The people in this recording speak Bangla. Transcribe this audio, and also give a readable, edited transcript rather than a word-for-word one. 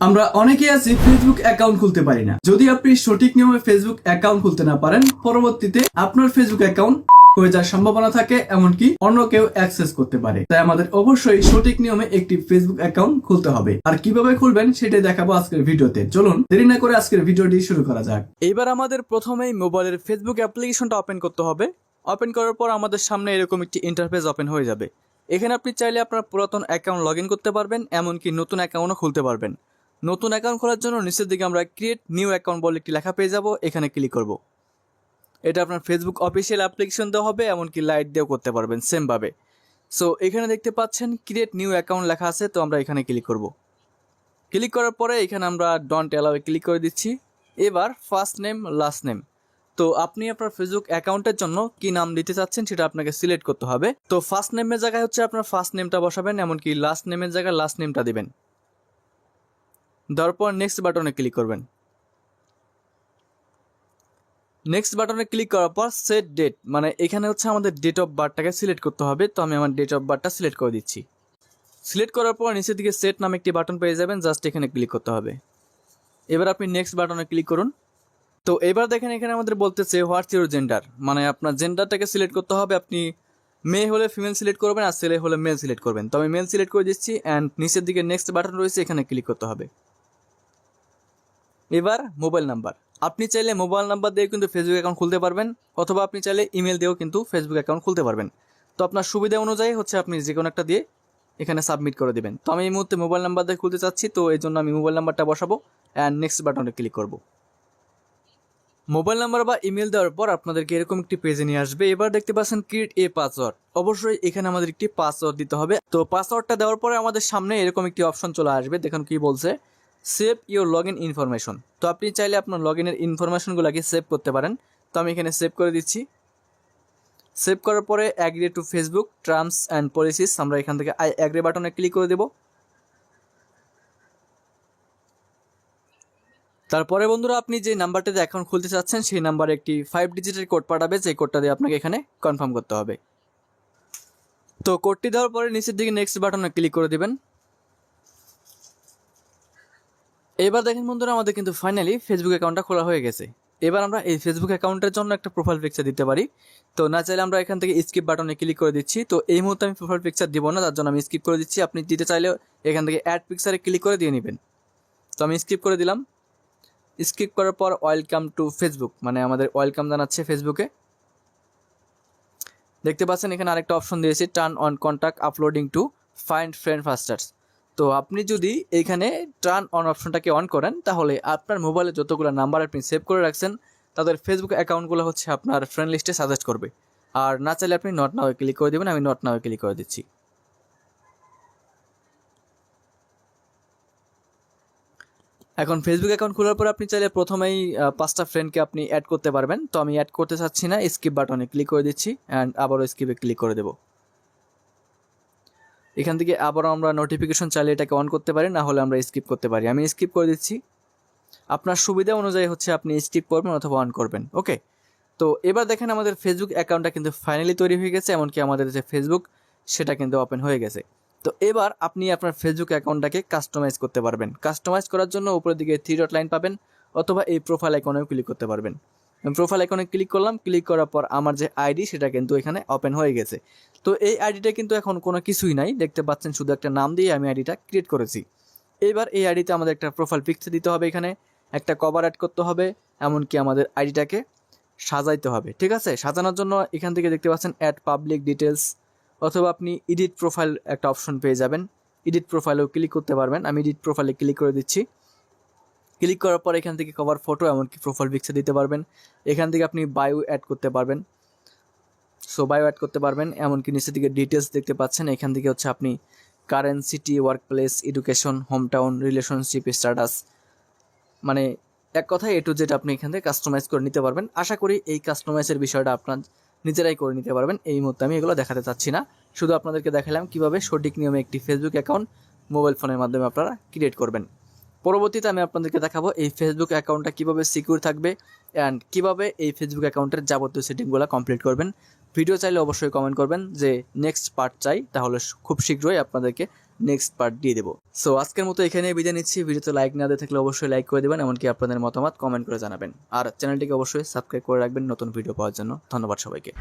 আমরা অনেকেই আছি ফেসবুক অ্যাকাউন্ট খুলতে পারি না। যদি আপনি সঠিক নিয়মে ফেসবুক অ্যাকাউন্ট খুলতে না পারেন, পরবর্তীতে আপনার ফেসবুক অ্যাকাউন্ট হয়ে যাওয়ার সম্ভাবনা থাকে, এমনকি অন্য কেউ অ্যাক্সেস করতে পারে। তাই আমাদের অবশ্যই সঠিক নিয়মে একটি ফেসবুক অ্যাকাউন্ট খুলতে হবে। আর কিভাবে খুলবেন সেটাই দেখাবো আজকের ভিডিওতে। চলুন দেরি না করে আজকের ভিডিওটি শুরু করা যাক। এইবার আমাদের প্রথমেই মোবাইলের ফেসবুক অ্যাপ্লিকেশনটা ওপেন করতে হবে। ওপেন করার পর আমাদের সামনে এরকম একটি ইন্টারফেস ওপেন হয়ে যাবে। এখানে আপনি চাইলে আপনার পুরাতন অ্যাকাউন্ট লগ ইন করতে পারবেন, এমনকি নতুন অ্যাকাউন্টও খুলতে পারবেন। নতুন অ্যাকাউন্ট খোলার জন্য নিচের দিকে আমরা ক্রিয়েট নিউ অ্যাকাউন্ট বলে একটি লেখা পেয়ে যাব, এখানে ক্লিক করব। এটা আপনার ফেসবুক অফিসিয়াল অ্যাপ্লিকেশন দেওয়া হবে, এমনকি লাইট দিয়েও করতে পারবেন সেমভাবে। সো এখানে দেখতে পাচ্ছেন ক্রিয়েট নিউ অ্যাকাউন্ট লেখা আছে, তো আমরা এখানে ক্লিক করব। ক্লিক করার পরে এখানে আমরা ডোন্ট অ্যালাউ ক্লিক করে দিচ্ছি। এবার ফার্স্ট নেম লাস্ট নেম, তো আপনি আপনার ফেসবুক অ্যাকাউন্টের জন্য কি নাম দিতে চাচ্ছেন সেটা আপনাকে সিলেক্ট করতে হবে। তো ফার্স্ট নেমের জায়গায় হচ্ছে আপনার ফার্স্ট নেমটা বসাবেন, এমনকি লাস্ট নেমের জায়গায় লাস্ট নেমটা দিবেন। দেওয়ার পর নেক্সট বাটনে ক্লিক করবেন। নেক্সট বাটনে ক্লিক করার পর সেট ডেট, মানে এখানে হচ্ছে আমাদের ডেট অফ বার্থটাকে সিলেক্ট করতে হবে। তো আমি আমার ডেট অফ বার্থটা সিলেক্ট করে দিচ্ছি। সিলেক্ট করার পর নিচের দিকে সেট নামে একটি বাটন পেয়ে যাবেন, জাস্ট এখানে ক্লিক করতে হবে। এবার আপনি নেক্সট বাটনে ক্লিক করুন। তো এবার দেখেন এখানে আমাদের বলতেছে হোয়াটস ইউর জেন্ডার, মানে আপনার জেন্ডারটাকে সিলেক্ট করতে হবে। আপনি মেয়ে হলে ফিমেল সিলেক্ট করবেন, আর ছেলে হলে মেল সিলেক্ট করবেন। তো আমি মেল সিলেক্ট করে দিচ্ছি অ্যান্ড নিচের দিকে নেক্সট বাটন রয়েছে, এখানে ক্লিক করতে হবে। এবার মোবাইল নাম্বার, আপনি চাইলে মোবাইল নাম্বার দিয়ে কিন্তু ফেসবুক অ্যাকাউন্ট খুলতে পারবেন, অথবা আপনি চাইলে ইমেল দিয়েও কিন্তু ফেসবুক অ্যাকাউন্ট খুলতে পারবেন। তো আপনার সুবিধা অনুযায়ী হচ্ছে আপনি যে কোনো একটা দিয়ে এখানে সাবমিট করে দেবেন। তো আমি এই মুহূর্তে মোবাইল নাম্বার দিয়ে খুলতে চাচ্ছি, তো এই জন্য আমি মোবাইল নাম্বারটা বসাবো অ্যান্ড নেক্সট বাটনে ক্লিক করব। মোবাইল নাম্বার বা ইমেল দেওয়ার পর আপনাদেরকে এরকম একটি পেজে নিয়ে আসবে। এবার দেখতে পাচ্ছেন ক্রিয়েট এ পাসওয়ার্ড, অবশ্যই এখানে আমাদের একটি পাসওয়ার্ড দিতে হবে। তো পাসওয়ার্ডটা দেওয়ার পরে আমাদের সামনে এরকম একটি অপশন চলে আসবে, দেখুন কি বলছে, save your log in information. তো আপনি চাইলে আপনার লগ ইনের ইনফরমেশনগুলোকে সেভ করতে পারেন। তো আমি এখানে সেভ করে দিচ্ছি। সেভ করার পরে agree to Facebook terms and policies, আমরা এখান থেকে আই অ্যাগ্রি বাটনে ক্লিক করে দেবো। তারপরে বন্ধুরা আপনি যে নাম্বারটাতে অ্যাকাউন্ট খুলতে চাচ্ছেন সেই নাম্বারে একটি 5 ডিজিটের কোড পাঠাবে, যে কোডটা দিয়ে আপনাকে এখানে কনফার্ম করতে হবে। তো কোডটি দেওয়ার পরে নিচের দিকে নেক্সট বাটনে ক্লিক করে দেবেন। এবার দেখেন বন্ধুরা আমাদের কিন্তু ফাইনালি ফেসবুক অ্যাকাউন্টটা খোলা হয়ে গেছে। এবার আমরা এই ফেসবুক অ্যাকাউন্টের জন্য একটা প্রোফাইল পিকচার দিতে পারি। তো না চাইলে আমরা এখান থেকে স্কিপ বাটনে ক্লিক করে দিচ্ছি। তো এই মুহূর্তে আমি প্রোফাইল পিকচার দিব না, তার জন্য আমি স্কিপ করে দিচ্ছি। আপনি দিতে চাইলে এখান থেকে অ্যাড পিকচারে ক্লিক করে দিয়ে নেবেন। তো আমি স্কিপ করে দিলাম। স্কিপ করার পর ওয়েলকাম টু ফেসবুক, মানে আমাদের ওয়েলকাম জানাচ্ছে ফেসবুকে। দেখতে পাচ্ছেন এখানে আরেকটা অপশন দিয়েছে, turn on contact uploading to find friend fasters. তো আপনি যদি এইখানে টার্ন অন অপশনটাকে অন করেন, তাহলে আপনার মোবাইলে যতগুলো নাম্বার আপনি সেভ করে রাখছেন তাদের ফেসবুক অ্যাকাউন্টগুলো হচ্ছে আপনার ফ্রেন্ড লিস্টে সাজেস্ট করবে। আর না চাইলে আপনি নট নাও ক্লিক করে দেবেন। আমি নট নাও ক্লিক করে দিচ্ছি। এখন ফেসবুক অ্যাকাউন্ট খোলার পর আপনি চাইলে প্রথমেই 5টা ফ্রেন্ডকে আপনি অ্যাড করতে পারবেন। তো আমি অ্যাড করতে চাচ্ছি না, স্কিপ বাটনে ক্লিক করে দিচ্ছি অ্যান্ড আবারও স্কিপে ক্লিক করে দেবো। এখান থেকে আবারও আমরা নোটিফিকেশন চাইলে এটাকে অন করতে পারি, না হলে আমরা স্কিপ করতে পারি। আমি স্কিপ করে দিচ্ছি। আপনার সুবিধা অনুযায়ী হচ্ছে আপনি স্কিপ করবেন অথবা অন করবেন। ওকে, তো এবার দেখেন আমাদের ফেসবুক অ্যাকাউন্টটা কিন্তু ফাইনালি তৈরি হয়ে গেছে, এমনকি আমাদের যে ফেসবুক সেটা কিন্তু ওপেন হয়ে গেছে। তো এবার আপনি আপনার ফেসবুক অ্যাকাউন্টটাকে কাস্টমাইজ করতে পারবেন। কাস্টমাইজ করার জন্য উপরের দিকে 3 ডট লাইন পাবেন, অথবা এই প্রোফাইল আইকনেও ক্লিক করতে পারবেন। আমি প্রোফাইল আইকনে ক্লিক করলাম। ক্লিক করার পর আমার যে আইডি সেটা কিন্তু এখানে ওপেন হয়ে গেছে। তো এই আইডিটা কিন্তু এখন কোনো কিছুই নাই, দেখতে পাচ্ছেন শুধু একটা নাম দিয়ে আমি আইডিটা ক্রিয়েট করেছি। এবার এই আইডিতে আমাদের একটা প্রোফাইল পিকচার দিতে হবে, এখানে একটা কভার অ্যাড করতে হবে, এমনকি আমাদের আইডিটাকে সাজাইতে হবে। ঠিক আছে, সাজানোর জন্য এখান থেকে দেখতে পাচ্ছেন অ্যাড পাবলিক ডিটেলস, অথবা আপনি এডিট প্রোফাইল একটা অপশন পেয়ে যাবেন। এডিট প্রোফাইলেও ক্লিক করতে পারবেন। আমি এডিট প্রোফাইলে ক্লিক করে দিচ্ছি। ক্লিক করার পর এখান থেকে কভার ফটো এমনকি প্রোফাইল পিকচার দিতে পারবেন। এখান থেকে আপনি বায়ো অ্যাড করতে পারবেন। সো বায়ো অ্যাড করতে পারবেন, এমনকি নিচের দিকে ডিটেলস দেখতে পাচ্ছেন। এখান থেকে হচ্ছে আপনি current city, work place, education, home town, relationship status, মানে এক কথায় টু জেড আপনি এখান থেকে কাস্টমাইজ করে নিতে পারবেন। আশা করি এই কাস্টমাইজের বিষয়টা আপনার নিজেরাই করে নিতে পারবেন। এই মুহূর্তে আমি এগুলো দেখাতে চাচ্ছি না, শুধু আপনাদেরকে দেখালাম কিভাবে সঠিক নিয়মে একটি ফেসবুক অ্যাকাউন্ট মোবাইল ফোনের মাধ্যমে আপনারা ক্রিয়েট করবেন। পরবর্তীতে আমি আপনাদেরকে দেখাবো এই ফেসবুক অ্যাকাউন্টটা কীভাবে সিকিউর থাকবে অ্যান্ড কীভাবে এই ফেসবুক অ্যাকাউন্টের যাবতীয় সেটিংগুলো কমপ্লিট করবেন। ভিডিও চাইলে অবশ্যই কমেন্ট করবেন যে নেক্সট পার্ট চাই, তাহলে খুব শীঘ্রই আপনাদেরকে নেক্সট পার্ট দিয়ে দেবো। সো আজকের মতো এখানে বিদায় নিচ্ছি। ভিডিওতে লাইক না দিয়ে থাকলে অবশ্যই লাইক করে দেবেন, এমনকি আপনাদের মতামত কমেন্ট করে জানাবেন। আর চ্যানেলটিকে অবশ্যই সাবস্ক্রাইব করে রাখবেন নতুন ভিডিও পাওয়ার জন্য। ধন্যবাদ সবাইকে।